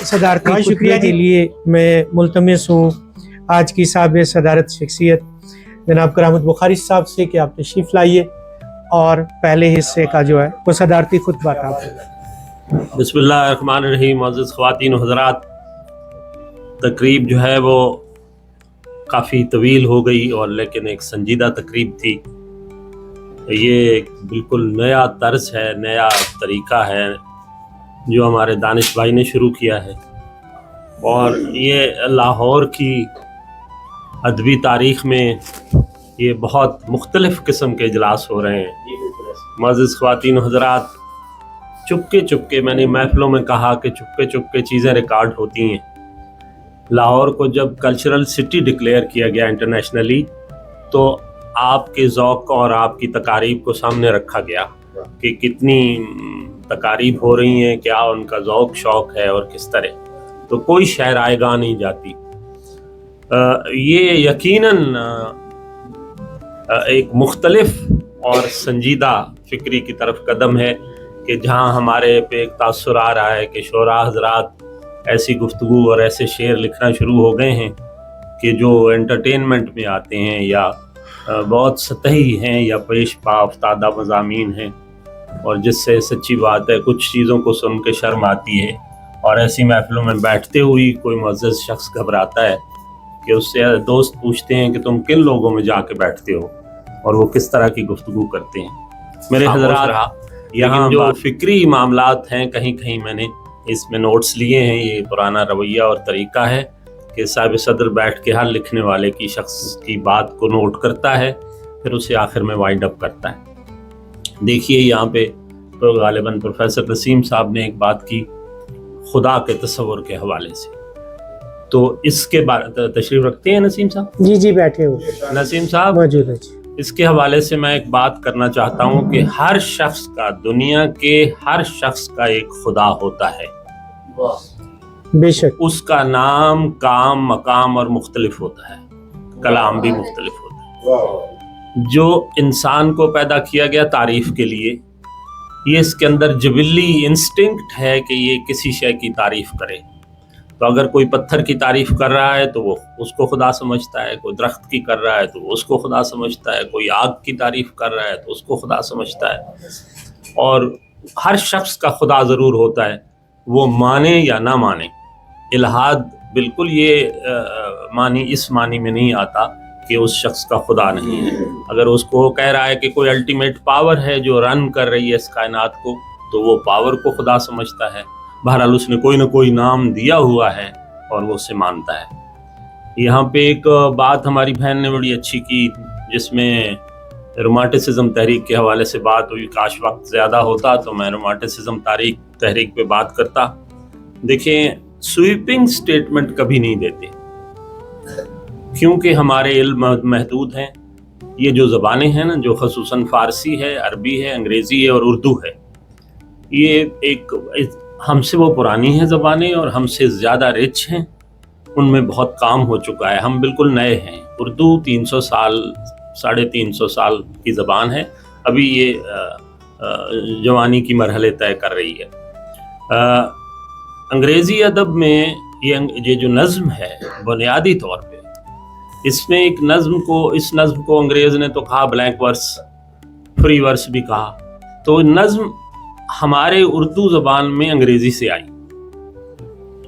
صدارتی خطبے کے لیے میں ملتمس ہوں آج کی صاحب صدارت شخصیت جناب کرامت بخاری صاحب سے کہ آپ تشریف لائیے اور پہلے حصے کا جو ہے وہ صدارتی خطبہ تھا. بسم اللہ الرحمن الرحیم. معزز خواتین و حضرات، تقریب جو ہے وہ کافی طویل ہو گئی اور لیکن ایک سنجیدہ تقریب تھی. یہ ایک بالکل نیا طرز ہے، نیا طریقہ ہے جو ہمارے دانش بھائی نے شروع کیا ہے، اور یہ لاہور کی ادبی تاریخ میں یہ بہت مختلف قسم کے اجلاس ہو رہے ہیں. معزز خواتین و حضرات، چپکے چپکے میں نے محفلوں میں کہا کہ چپکے چپکے چیزیں ریکارڈ ہوتی ہیں. لاہور کو جب کلچرل سٹی ڈکلیئر کیا گیا انٹرنیشنلی تو آپ کے ذوق اور آپ کی تقاریب کو سامنے رکھا گیا کہ کتنی تقاریب ہو رہی ہیں، کیا ان کا ذوق شوق ہے اور کس طرح. تو کوئی شے رائے گاہ نہیں جاتی. یہ یقیناً ایک مختلف اور سنجیدہ فکری کی طرف قدم ہے کہ جہاں ہمارے پہ ایک تاثر آ رہا ہے کہ شعراء حضرات ایسی گفتگو اور ایسے شعر لکھنا شروع ہو گئے ہیں کہ جو انٹرٹینمنٹ میں آتے ہیں یا بہت سطحی ہیں یا پیش پا افتادہ مضامین ہیں، اور جس سے سچی بات ہے کچھ چیزوں کو سن کے شرم آتی ہے. اور ایسی محفلوں میں بیٹھتے ہوئی کوئی معزز شخص گھبراتا ہے کہ اس سے دوست پوچھتے ہیں کہ تم کن لوگوں میں جا کے بیٹھتے ہو اور وہ کس طرح کی گفتگو کرتے ہیں. میرے حضرات، یہاں جو فکری معاملات ہیں کہیں کہیں میں نے اس میں نوٹس لیے ہیں. یہ پرانا رویہ اور طریقہ ہے کہ صاحب صدر بیٹھ کے ہر لکھنے والے کی شخص کی بات کو نوٹ کرتا ہے، پھر اسے آخر میں وائنڈ اپ کرتا ہے. دیکھیے یہاں پہ غالباً پروفیسر نسیم صاحب نے ایک بات کی خدا کے تصور کے حوالے سے، تو اس کے بارے تشریف رکھتے ہیں نسیم صاحب؟ جی بیٹھے ہوئے نسیم صاحب موجود ہے. اس کے حوالے سے میں ایک بات کرنا چاہتا ہوں کہ ہر شخص کا، دنیا کے ہر شخص کا ایک خدا ہوتا ہے. بے شک. اس کا نام، کام، مقام اور مختلف ہوتا ہے، کلام بھی مختلف ہوتا ہے. جو انسان کو پیدا کیا گیا تعریف کے لیے، یہ اس کے اندر جبلی انسٹنکٹ ہے کہ یہ کسی شے کی تعریف کرے. تو اگر کوئی پتھر کی تعریف کر رہا ہے تو وہ اس کو خدا سمجھتا ہے، کوئی درخت کی کر رہا ہے تو وہ اس کو خدا سمجھتا ہے، کوئی آگ کی تعریف کر رہا ہے تو اس کو خدا سمجھتا ہے. اور ہر شخص کا خدا ضرور ہوتا ہے، وہ مانے یا نہ مانے. الہاد بالکل یہ معنی اس معنی میں نہیں آتا کہ اس شخص کا خدا نہیں ہے. اگر اس کو کہہ رہا ہے کہ کوئی الٹیمیٹ پاور ہے جو رن کر رہی ہے اس کائنات کو، تو وہ پاور کو خدا سمجھتا ہے. بہرحال اس نے کوئی نہ کوئی نام دیا ہوا ہے اور وہ اسے مانتا ہے. یہاں پہ ایک بات ہماری بہن نے بڑی اچھی کی جس میں رومانٹسزم تحریک کے حوالے سے بات ہوئی. کاش وقت زیادہ ہوتا تو میں رومانٹسزم تحریک پہ بات کرتا. دیکھیں، سویپنگ سٹیٹمنٹ کبھی نہیں دیتے کیونکہ ہمارے علم محدود ہیں. یہ جو زبانیں ہیں نا، جو خصوصاً فارسی ہے، عربی ہے، انگریزی ہے اور اردو ہے، یہ ایک ہم سے وہ پرانی ہیں زبانیں اور ہم سے زیادہ رچ ہیں. ان میں بہت کام ہو چکا ہے، ہم بالکل نئے ہیں. اردو 300 سال، 350 سال کی زبان ہے، ابھی یہ جوانی کی مرحلے طے کر رہی ہے. انگریزی ادب میں یہ جو نظم ہے بنیادی طور پہ، اس میں ایک اس نظم کو انگریز نے تو کہا بلینک ورس، فری ورس بھی کہا. تو نظم ہمارے اردو زبان میں انگریزی سے آئی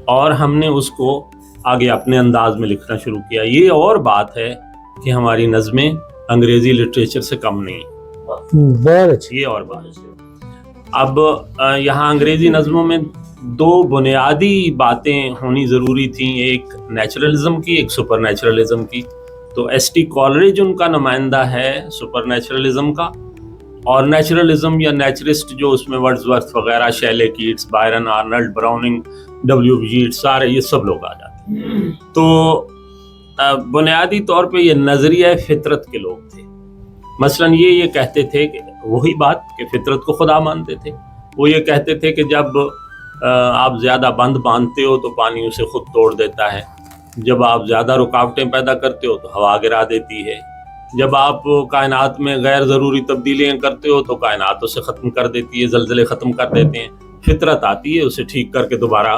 اور ہم نے اس کو آگے اپنے انداز میں لکھنا شروع کیا. یہ اور بات ہے کہ ہماری نظمیں انگریزی لٹریچر سے کم نہیں. بہت اچھی. یہ اور بات. اب یہاں انگریزی نظموں میں دو بنیادی باتیں ہونی ضروری تھیں، ایک نیچرلزم کی، ایک سپر نیچرلزم کی. تو ایس ٹی کالرج ان کا نمائندہ ہے سپر نیچرلزم کا، اور نیچرلزم یا نیچرسٹ جو اس میں ورڈزورتھ وغیرہ، Shelley Keats, Byron, Arnold, Browning, W جیٹ، سارے یہ سب لوگ آ جاتے ہیں. تو بنیادی طور پہ یہ نظریہ فطرت کے لوگ تھے. مثلاً یہ کہتے تھے کہ وہی بات کہ فطرت کو خدا مانتے تھے. وہ یہ کہتے تھے کہ جب آپ زیادہ بند باندھتے ہو تو پانی اسے خود توڑ دیتا ہے، جب آپ زیادہ رکاوٹیں پیدا کرتے ہو تو ہوا گرا دیتی ہے، جب آپ کائنات میں غیر ضروری تبدیلیاں کرتے ہو تو کائنات اسے ختم کر دیتی ہے، زلزلے ختم کر دیتے ہیں. فطرت آتی ہے، اسے ٹھیک کر کے دوبارہ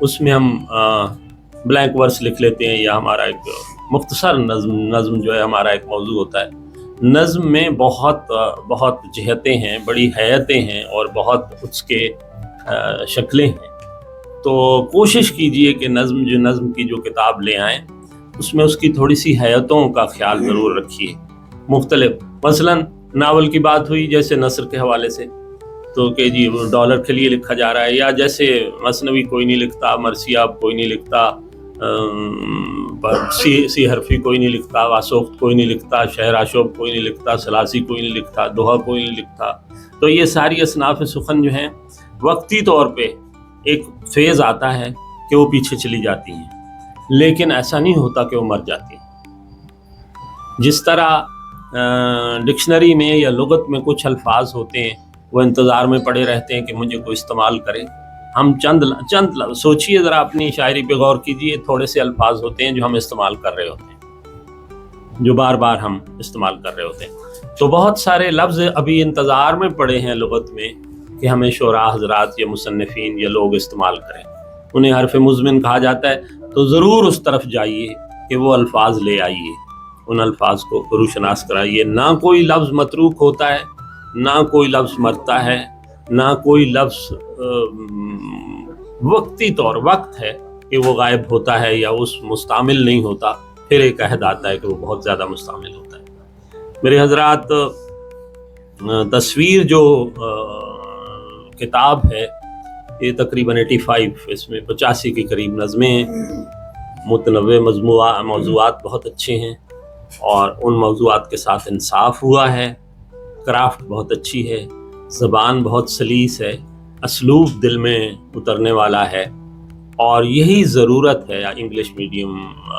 اس میں ہم بلینک ورس لکھ لیتے ہیں، یا ہمارا ایک مختصر نظم جو ہے ہمارا ایک موضوع ہوتا ہے۔ نظم میں بہت جہتیں ہیں، بڑی حیتیں ہیں اور بہت اس کے شکلیں ہیں، تو کوشش کیجئے کہ نظم کی جو کتاب لے آئیں اس میں اس کی تھوڑی سی حیتوں کا خیال ضرور رکھیے، مختلف۔ مثلاً ناول کی بات ہوئی جیسے نثر کے حوالے سے، تو کہ جی ڈالر کے لیے لکھا جا رہا ہے، یا جیسے مثنوی کوئی نہیں لکھتا، مرثیاب کوئی نہیں لکھتا، سی حرفی کوئی نہیں لکھتا، واسوخت کوئی نہیں لکھتا، شعر آشوب کوئی نہیں لکھتا، ثلاثی کوئی نہیں لکھتا، دوہا کوئی نہیں لکھتا۔ تو یہ ساری اصناف سخن جو ہیں وقتی طور پہ ایک فیز آتا ہے کہ وہ پیچھے چلی جاتی ہیں، لیکن ایسا نہیں ہوتا کہ وہ مر جاتی ہیں۔ جس طرح ڈکشنری میں یا لغت میں کچھ الفاظ ہوتے ہیں وہ انتظار میں پڑے رہتے ہیں کہ مجھے کوئی استعمال کرے، ہم چند سوچئے ذرا، اپنی شاعری پہ غور کیجئے، تھوڑے سے الفاظ ہوتے ہیں جو ہم استعمال کر رہے ہوتے ہیں، جو بار بار ہم استعمال کر رہے ہوتے ہیں، تو بہت سارے لفظ ابھی انتظار میں پڑے ہیں لغت میں کہ ہمیں شعراء حضرات یا مصنفین یا لوگ استعمال کریں۔ انہیں حرف مزمن کہا جاتا ہے، تو ضرور اس طرف جائیے کہ وہ الفاظ لے آئیے، ان الفاظ کو روشناس کرائیے۔ نہ کوئی لفظ متروک ہوتا ہے، نہ کوئی لفظ مرتا ہے، نہ کوئی لفظ وقتی طور وقت ہے کہ وہ غائب ہوتا ہے یا اس مستعمل نہیں ہوتا، پھر ایک عہد آتا ہے کہ وہ بہت زیادہ مستعمل ہوتا ہے۔ میرے حضرات، تصویر جو کتاب ہے یہ تقریباً 85، اس میں 85 کے قریب نظمیں ہیں، متنوع موضوعات بہت اچھے ہیں، اور ان موضوعات کے ساتھ انصاف ہوا ہے، کرافٹ بہت اچھی ہے، زبان بہت سلیس ہے، اسلوب دل میں اترنے والا ہے، اور یہی ضرورت ہے انگلش میڈیم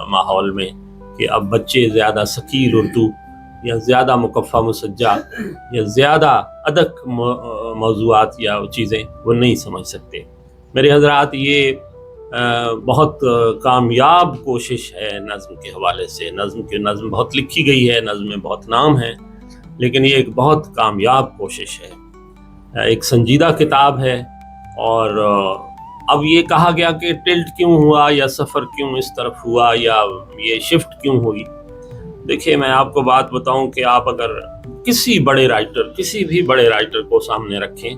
ماحول میں کہ اب بچے زیادہ ثقیل اردو یا زیادہ مکفہ مسجع یا زیادہ ادق موضوعات یا چیزیں وہ نہیں سمجھ سکتے۔ میرے حضرات، یہ بہت کامیاب کوشش ہے نظم کے حوالے سے۔ نظم بہت لکھی گئی ہے، نظم میں بہت نام ہے، لیکن یہ ایک بہت کامیاب کوشش ہے، ایک سنجیدہ کتاب ہے۔ اور اب یہ کہا گیا کہ ٹلٹ کیوں ہوا، یا سفر کیوں اس طرف ہوا، یا یہ شفٹ کیوں ہوئی۔ دیکھیں، میں آپ کو بات بتاؤں کہ آپ اگر کسی بھی بڑے رائٹر کو سامنے رکھیں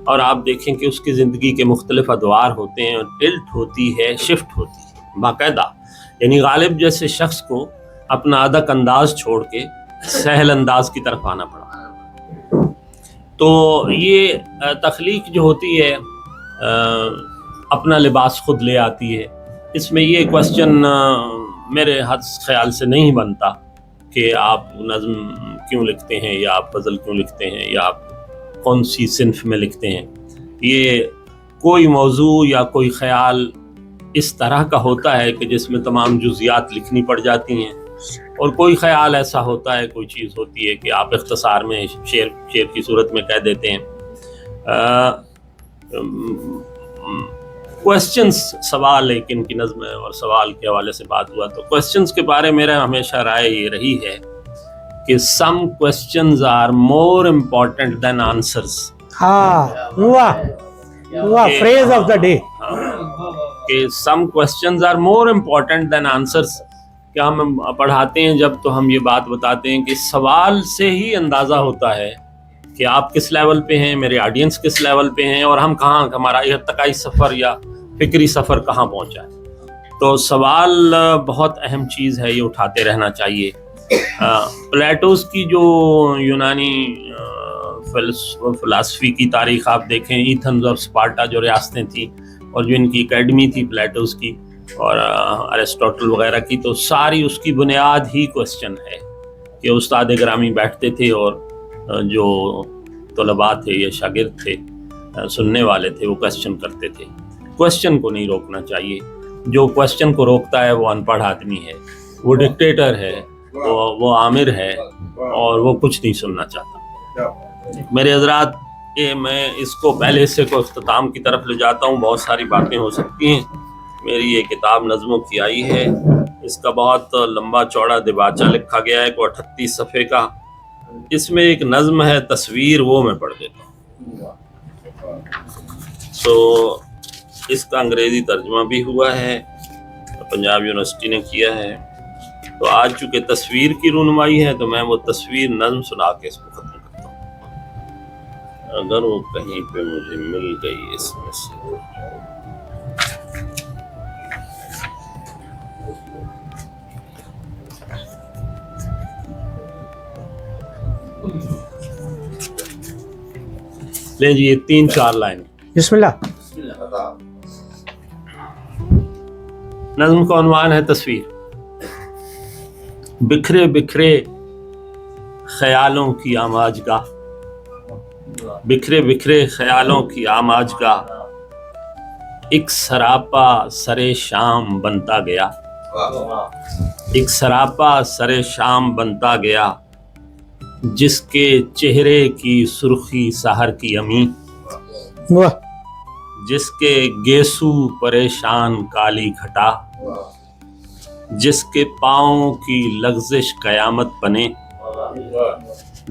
اور آپ دیکھیں کہ اس کی زندگی کے مختلف ادوار ہوتے ہیں، ٹلٹ ہوتی ہے، شفٹ ہوتی ہے باقاعدہ، یعنی غالب جیسے شخص کو اپنا ادک انداز چھوڑ کے سہل انداز کی طرف آنا پڑا۔ تو یہ تخلیق جو ہوتی ہے اپنا لباس خود لے آتی ہے۔ اس میں یہ کوسچن میرے خیال سے نہیں بنتا کہ آپ نظم کیوں لکھتے ہیں، یا آپ غزل کیوں لکھتے ہیں، یا آپ کون سی صنف میں لکھتے ہیں۔ یہ کوئی موضوع یا کوئی خیال اس طرح کا ہوتا ہے کہ جس میں تمام جزیات لکھنی پڑ جاتی ہیں، اور کوئی خیال ایسا ہوتا ہے، کوئی چیز ہوتی ہے کہ آپ اختصار میں شعر کی صورت میں کہہ دیتے ہیں۔ کوسچنز، سوال ایک ان کی نظم ہے، اور سوال کے حوالے سے بات ہوا تو کوسچنز کے بارے میں میرا ہمیشہ رائے یہ رہی ہے کہ some questions are more important than answers. Phrase of the day, کہ some questions are more important than answers. کیا ہم پڑھاتے ہیں جب تو ہم یہ بات بتاتے ہیں کہ سوال سے ہی اندازہ ہوتا ہے کہ آپ کس لیول پہ ہیں، میرے آڈینس کس لیول پہ ہیں، اور ہم کہاں، ہمارا ارتقائی سفر یا فکری سفر کہاں پہنچا ہے۔ تو سوال بہت اہم چیز ہے، یہ اٹھاتے رہنا چاہیے۔ پلیٹوز کی جو یونانی فلسفی کی تاریخ آپ دیکھیں، ایتھنز آف اسپارٹا جو ریاستیں تھیں، اور جو ان کی اکیڈمی تھی پلیٹوز کی اور ارسطوٹل وغیرہ کی، تو ساری اس کی بنیاد ہی کوسچن ہے کہ استاد گرامی بیٹھتے تھے اور جو طلباء تھے یا شاگرد تھے، سننے والے تھے، وہ کوسچن کرتے تھے۔ کوسچن کو نہیں روکنا چاہیے، جو کوسچن کو روکتا ہے وہ ان پڑھ آدمی ہے، وہ ڈکٹیٹر ہے، وہ آمر ہے، اور وہ کچھ نہیں سننا چاہتا۔ میرے حضرات، میں اس کو پہلے حصے کو اختتام کی طرف لے جاتا ہوں، بہت ساری باتیں ہو سکتی ہیں۔ میری یہ کتاب نظموں کی آئی ہے، اس کا بہت لمبا چوڑا دیباچہ لکھا گیا ہے، کوئی 38 صفحے کا۔ اس میں ایک نظم ہے تصویر، وہ میں پڑھ دیتا ہوں۔ تو اس کا انگریزی ترجمہ بھی ہوا ہے، پنجاب یونیورسٹی نے کیا ہے۔ تو آج چونکہ تصویر کی رونمائی ہے تو میں وہ تصویر نظم سنا کے اس کو ختم کرتا ہوں، اگر وہ کہیں پہ مجھے مل گئی اس میں سے۔ لیں جی، یہ 3-4 لائن۔ بسم اللہ۔ نظم کا عنوان ہے تصویر۔ بکھرے بکھرے خیالوں کی آماج گاہ، بکھرے بکھرے خیالوں کی آماج گاہ، ایک سراپا سرے شام بنتا گیا، ایک سراپا سرے شام بنتا گیا، جس کے چہرے کی سرخی سحر کی امی، واہ، جس کے گیسو پریشان کالی گھٹا، جس کے پاؤں کی لغزش قیامت بنے،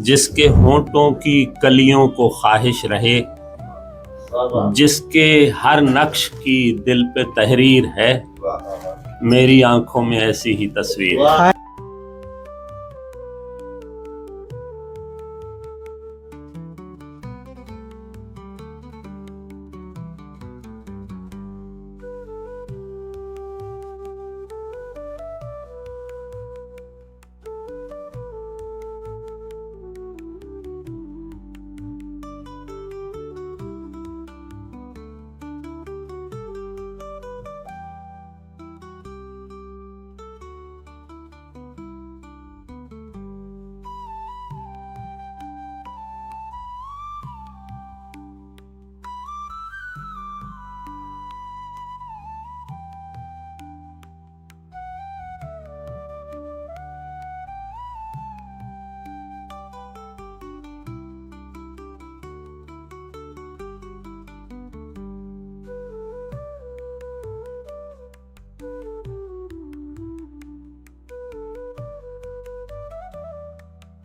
جس کے ہونٹوں کی کلیوں کو خواہش رہے، جس کے ہر نقش کی دل پہ تحریر ہے، میری آنکھوں میں ایسی ہی تصویر ہے۔